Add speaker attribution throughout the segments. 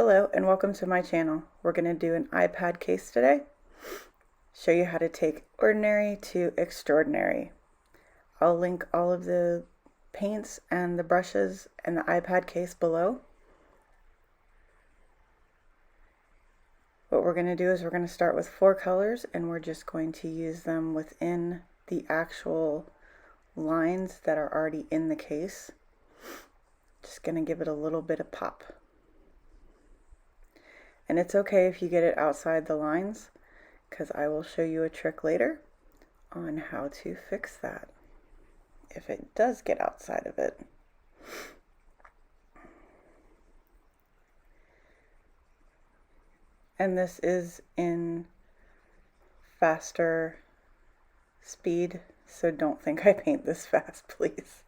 Speaker 1: Hello and welcome to my channel. We're going to do an iPad case today. Show you how to take ordinary to extraordinary. I'll link all of the paints and the brushes and the iPad case below. What we're going to do is we're going to start with 4 colors and we're just going to use them within the actual lines that are already in the case. Just going to give it a little bit of pop. And it's okay if you get it outside the lines, because I will show you a trick later on how to fix that if it does get outside of it. And this is in faster speed, so don't think I paint this fast, please.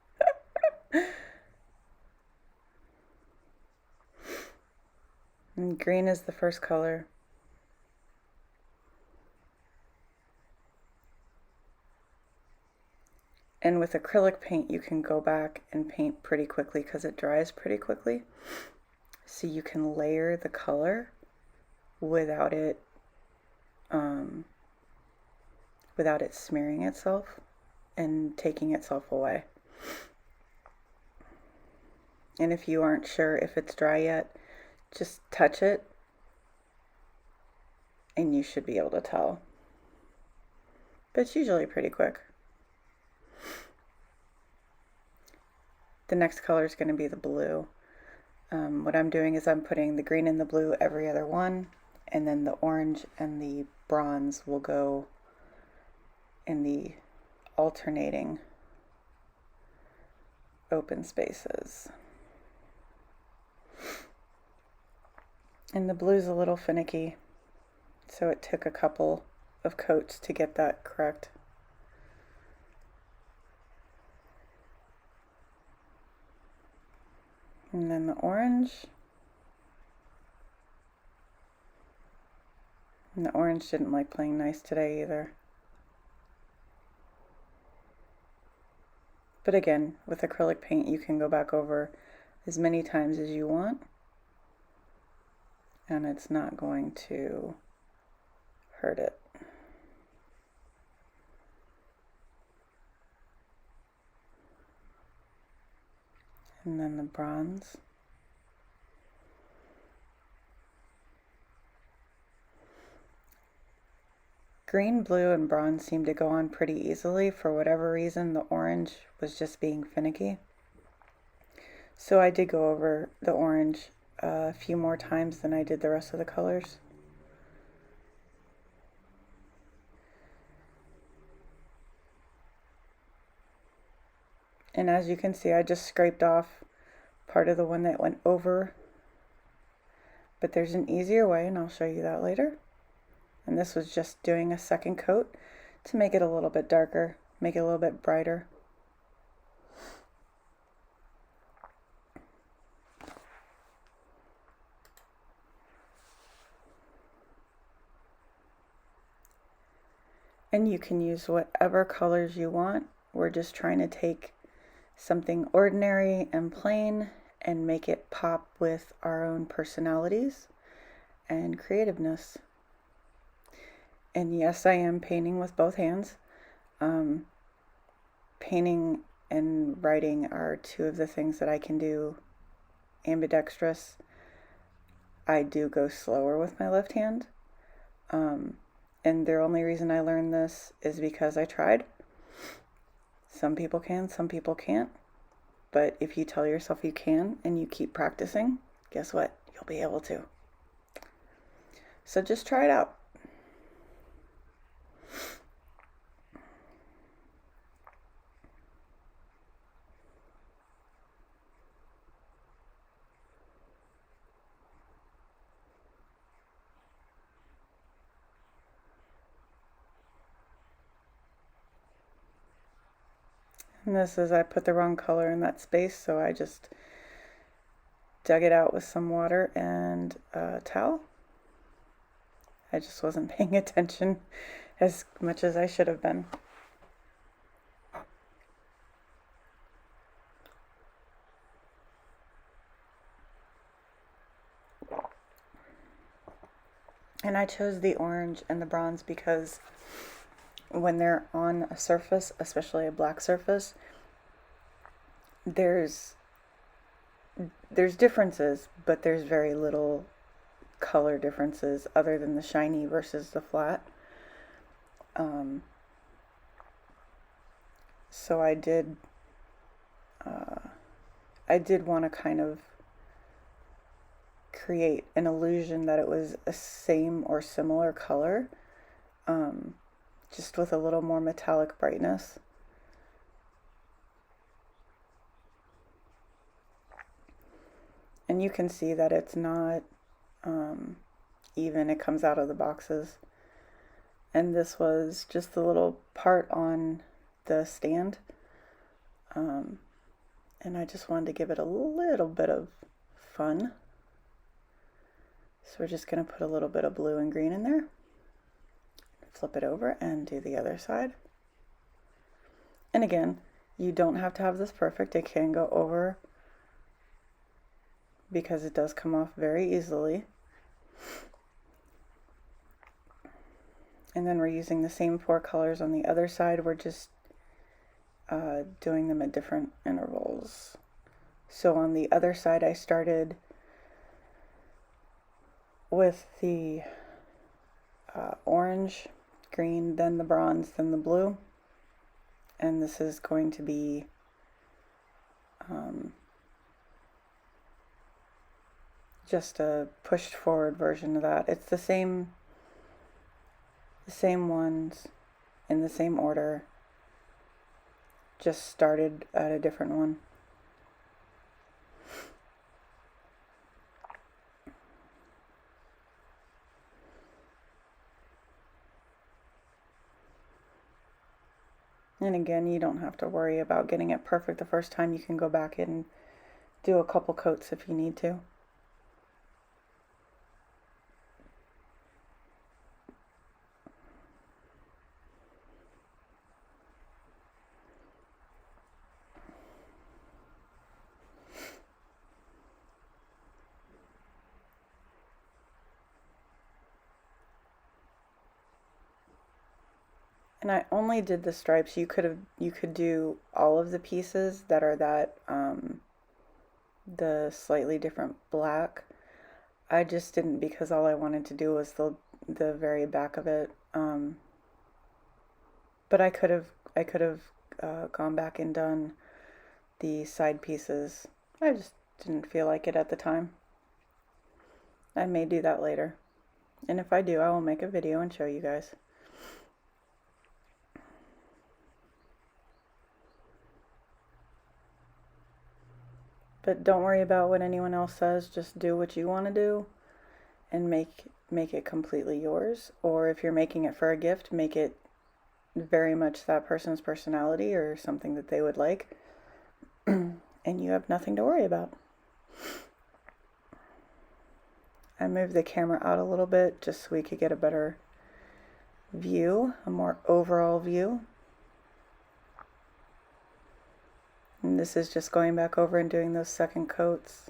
Speaker 1: And green is the first color. And with acrylic paint, you can go back and paint pretty quickly because it dries pretty quickly. So you can layer the color without it smearing itself and taking itself away. And if you aren't sure if it's dry yet, just touch it and you should be able to tell. But it's usually pretty quick. The next color is going to be the blue. What I'm doing is I'm putting the green and the blue every other one, and then the orange and the bronze will go in the alternating open spaces. And the blue's a little finicky, so it took a couple of coats to get that correct. And then the orange. And the orange didn't like playing nice today either. But again, with acrylic paint, you can go back over as many times as you want, and it's not going to hurt it. And then the bronze. Green, blue, and bronze seem to go on pretty easily. For whatever reason, the orange was just being finicky. So I did go over the orange a few more times than I did the rest of the colors. And as you can see, I just scraped off part of the one that went over. But there's an easier way, and I'll show you that later. And this was just doing a second coat to make it a little bit darker, make it a little bit brighter. And you can use whatever colors you want. We're just trying to take something ordinary and plain and make it pop with our own personalities and creativeness. And yes, I am painting with both hands. Painting and writing are two of the things that I can do ambidextrous. I do go slower with my left hand. And the only reason I learned this is because I tried. Some people can, some people can't. But if you tell yourself you can and you keep practicing, guess what? You'll be able to. So just try it out. And this is, I put the wrong color in that space, so I just dug it out with some water and a towel. I just wasn't paying attention as much as I should have been. And I chose the orange and the bronze because when they're on a surface, especially a black surface, there's differences, but there's very little color differences other than the shiny versus the flat. So I did want to kind of create an illusion that it was a same or similar color, just with a little more metallic brightness. And you can see that it's not even. It comes out of the boxes. And this was just the little part on the stand. And I just wanted to give it a little bit of fun. So we're just going to put a little bit of blue and green in there. Flip it over and do the other side. And again, you don't have to have this perfect. It can go over because it does come off very easily. And then we're using the same 4 colors on the other side. We're just doing them at different intervals. So on the other side, I started with the orange, green, then the bronze, then the blue. And this is going to be just a pushed forward version of that. It's the same ones in the same order, just started at a different one. And again, you don't have to worry about getting it perfect the first time. You can go back and do a couple coats if you need to. And I only did the stripes. You could do all of the pieces that are that the slightly different black. I just didn't because all I wanted to do was the very back of it. But I could have gone back and done the side pieces. I just didn't feel like it at the time. I may do that later. And if I do, I will make a video and show you guys. But don't worry about what anyone else says. Just do what you want to do and make it completely yours. Or if you're making it for a gift, make it very much that person's personality or something that they would like. And you have nothing to worry about. I moved the camera out a little bit just so we could get a better view, a more overall view. And this is just going back over and doing those second coats.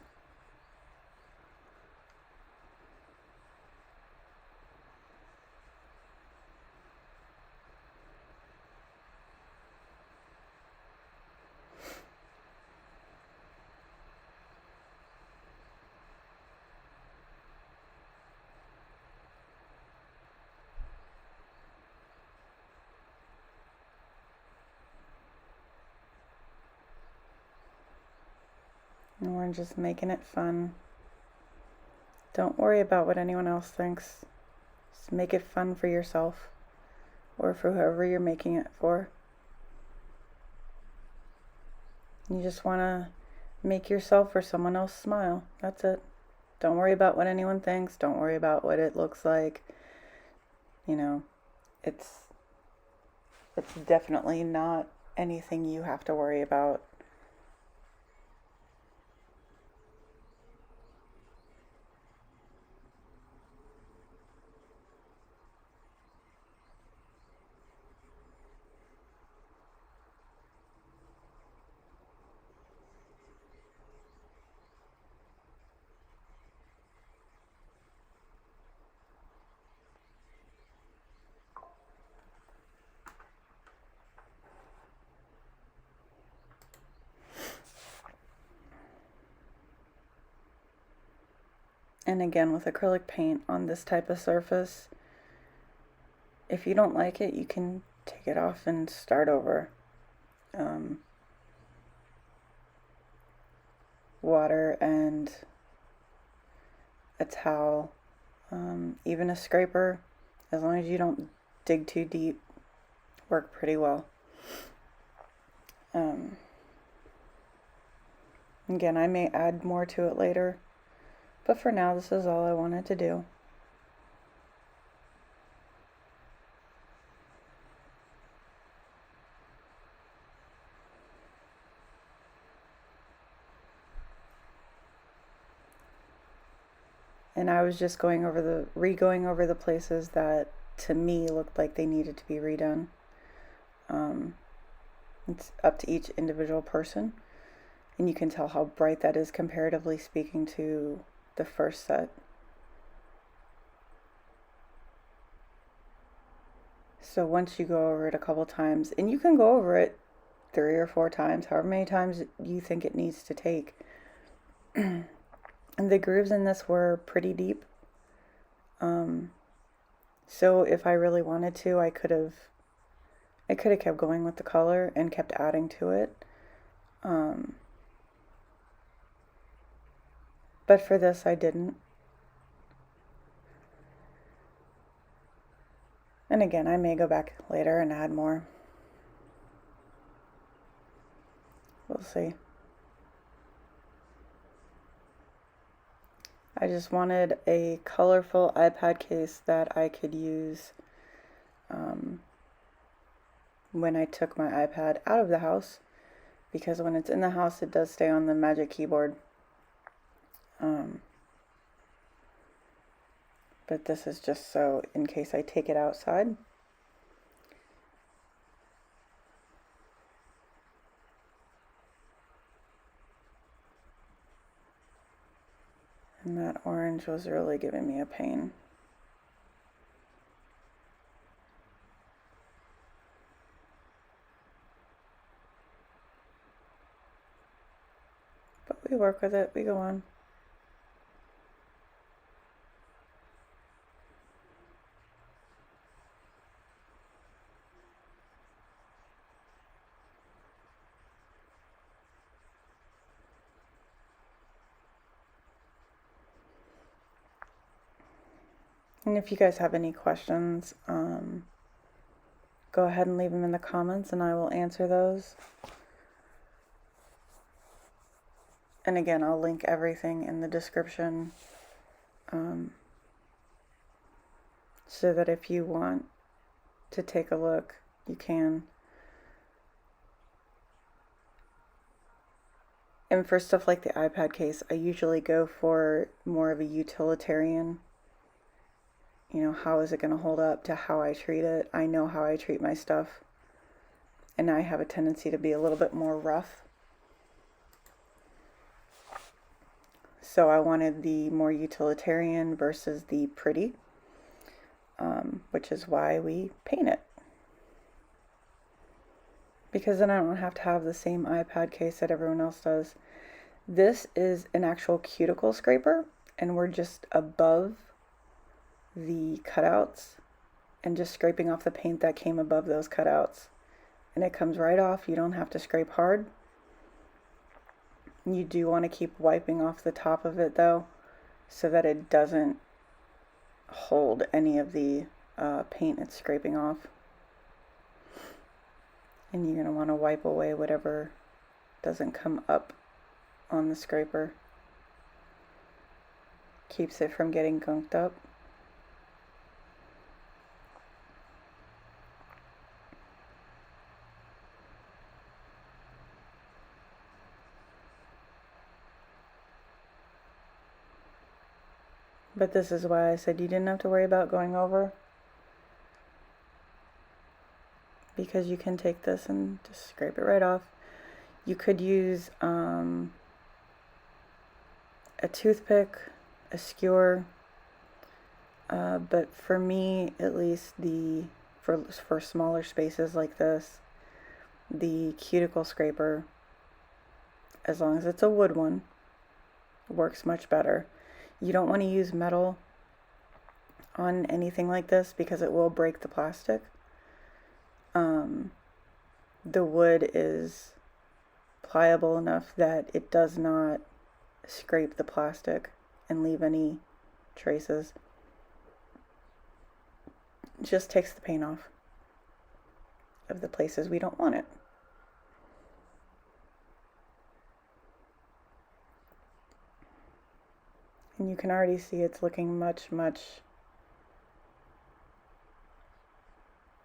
Speaker 1: And we're just making it fun. Don't worry about what anyone else thinks. Just make it fun for yourself or for whoever you're making it for. You just want to make yourself or someone else smile. That's it. Don't worry about what anyone thinks. Don't worry about what it looks like. You know, it's definitely not anything you have to worry about. And again, with acrylic paint on this type of surface, if you don't like it, you can take it off and start over. Water and a towel, even a scraper, as long as you don't dig too deep, work pretty well. Again, I may add more to it later, but for now, this is all I wanted to do. And I was just going over the places that to me looked like they needed to be redone. It's up to each individual person, and you can tell how bright that is comparatively speaking to the first set. So once you go over it a couple times, and you can go over it 3 or 4 times, however many times you think it needs to take. And the grooves in this were pretty deep. So if I really wanted to, I could have kept going with the color and kept adding to it. But for this, I didn't. And again, I may go back later and add more. We'll see. I just wanted a colorful iPad case that I could use when I took my iPad out of the house, because when it's in the house, it does stay on the Magic Keyboard. But this is just so in case I take it outside. And that orange was really giving me a pain. But we work with it, we go on. And if you guys have any questions, go ahead and leave them in the comments and I will answer those. And again, I'll link everything in the description so that if you want to take a look, you can. And for stuff like the iPad case, I usually go for more of a utilitarian. You know, how is it going to hold up to how I treat it? I know how I treat my stuff. And I have a tendency to be a little bit more rough. So I wanted the more utilitarian versus the pretty, which is why we paint it. Because then I don't have to have the same iPad case that everyone else does. This is an actual cuticle scraper, and we're just above the cutouts and just scraping off the paint that came above those cutouts. And it comes right off. You don't have to scrape hard. You do want to keep wiping off the top of it though, so that it doesn't hold any of the paint it's scraping off. And you're going to want to wipe away whatever doesn't come up on the scraper. Keeps it from getting gunked up. But this is why I said you didn't have to worry about going over, because you can take this and just scrape it right off. You could use a toothpick, a skewer, but for me, at least, for smaller spaces like this, the cuticle scraper, as long as it's a wood one, works much better. You don't want to use metal on anything like this because it will break the plastic. The wood is pliable enough that it does not scrape the plastic and leave any traces. It just takes the paint off of the places we don't want it. And you can already see it's looking much, much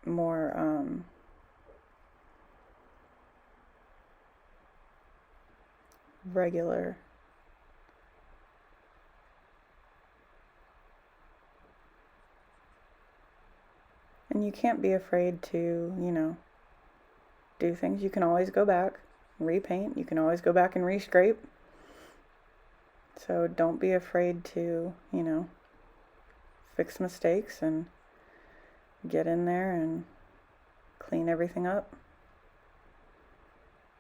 Speaker 1: more regular. And you can't be afraid to, do things. You can always go back, repaint. You can always go back and rescrape. So don't be afraid to, fix mistakes and get in there and clean everything up.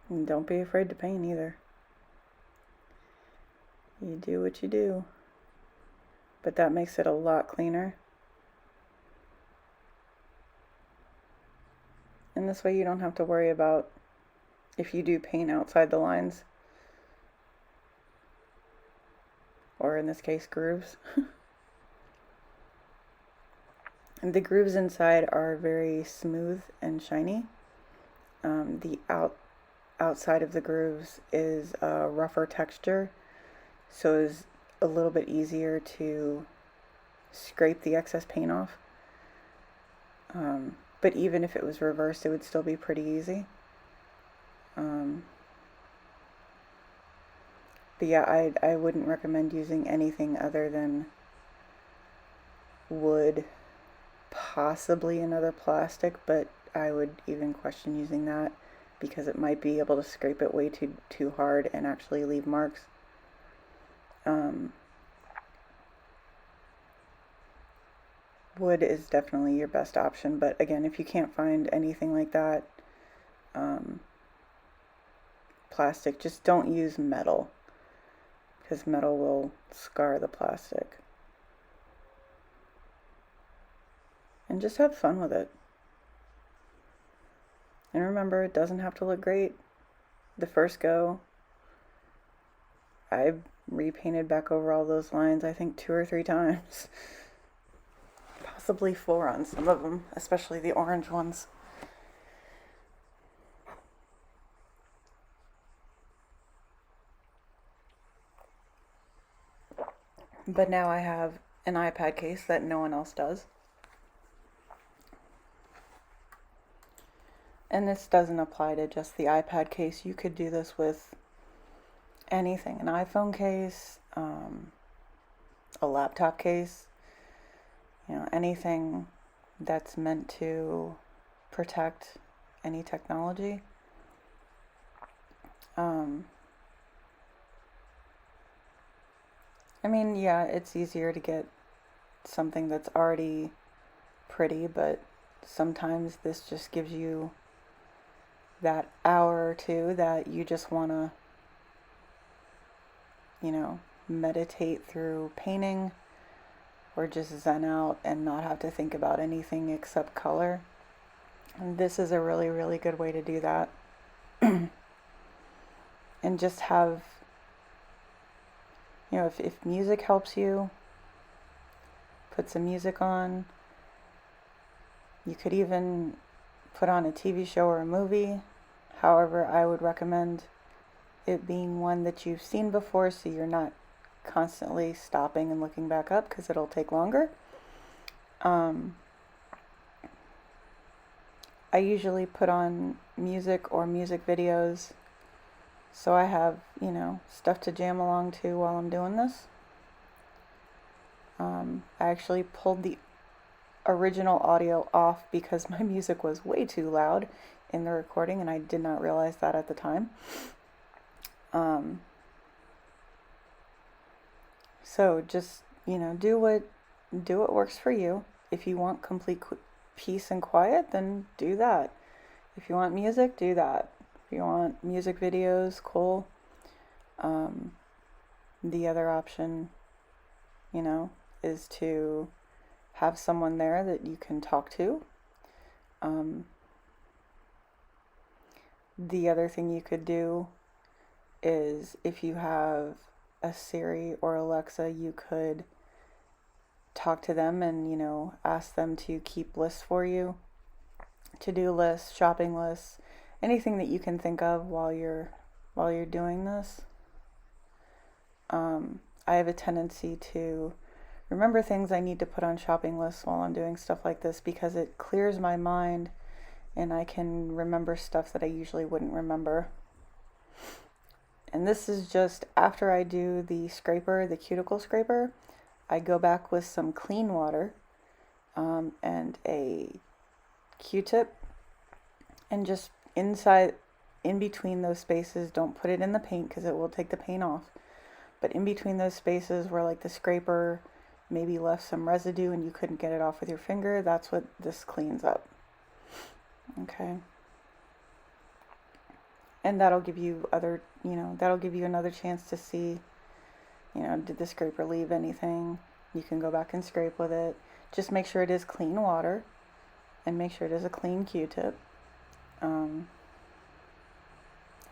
Speaker 1: And don't be afraid to paint either. You do what you do. But that makes it a lot cleaner. And this way you don't have to worry about if you do paint outside the lines. Or in this case, grooves. And the grooves inside are very smooth and shiny. The outside of the grooves is a rougher texture, so it's a little bit easier to scrape the excess paint off. But even if it was reversed, it would still be pretty easy. But yeah, I wouldn't recommend using anything other than wood, possibly another plastic, but I would even question using that because it might be able to scrape it way too hard and actually leave marks. Wood is definitely your best option, but again, if you can't find anything like that, plastic, just don't use metal because metal will scar the plastic. And just have fun with it. And remember, it doesn't have to look great the first go. I repainted back over all those lines, I think 2 or 3 times. Possibly 4 on some of them, especially the orange ones. But now I have an iPad case that no one else does. And this doesn't apply to just the iPad case. You could do this with anything. An iPhone case, a laptop case, anything that's meant to protect any technology. I mean, yeah, it's easier to get something that's already pretty, but sometimes this just gives you that hour or two that you just want to, meditate through painting or just zen out and not have to think about anything except color. And this is a really, really good way to do that. And just have, if music helps you, put some music on. You could even put on a TV show or a movie. However, I would recommend it being one that you've seen before so you're not constantly stopping and looking back up because it'll take longer. I usually put on music or music videos so I have, stuff to jam along to while I'm doing this. I actually pulled the original audio off because my music was way too loud in the recording and I did not realize that at the time. So just, do what works for you. If you want complete peace and quiet, then do that. If you want music, do that. If you want music videos, cool. The other option you know, is to have someone there that you can talk to. The other thing you could do is if you have a Siri or Alexa, you could talk to them and, you know, ask them to keep lists for you, to-do lists, shopping lists, anything that you can think of while you're doing this. I have a tendency to remember things I need to put on shopping lists while I'm doing stuff like this because it clears my mind and I can remember stuff that I usually wouldn't remember. And this is just after I do the scraper, the cuticle scraper, I go back with some clean water and a Q-tip and just in between those spaces, don't put it in the paint because it will take the paint off. But in between those spaces where like the scraper maybe left some residue and you couldn't get it off with your finger, that's what this cleans up. Okay. And that'll give you that'll give you another chance to see, did the scraper leave anything? You can go back and scrape with it. Just make sure it is clean water and make sure it is a clean Q-tip. And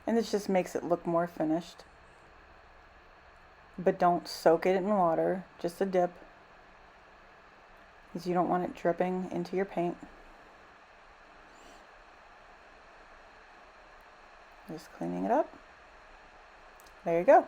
Speaker 1: this just makes it look more finished. But don't soak it in water, just a dip, because you don't want it dripping into your paint. Just cleaning it up. There you go.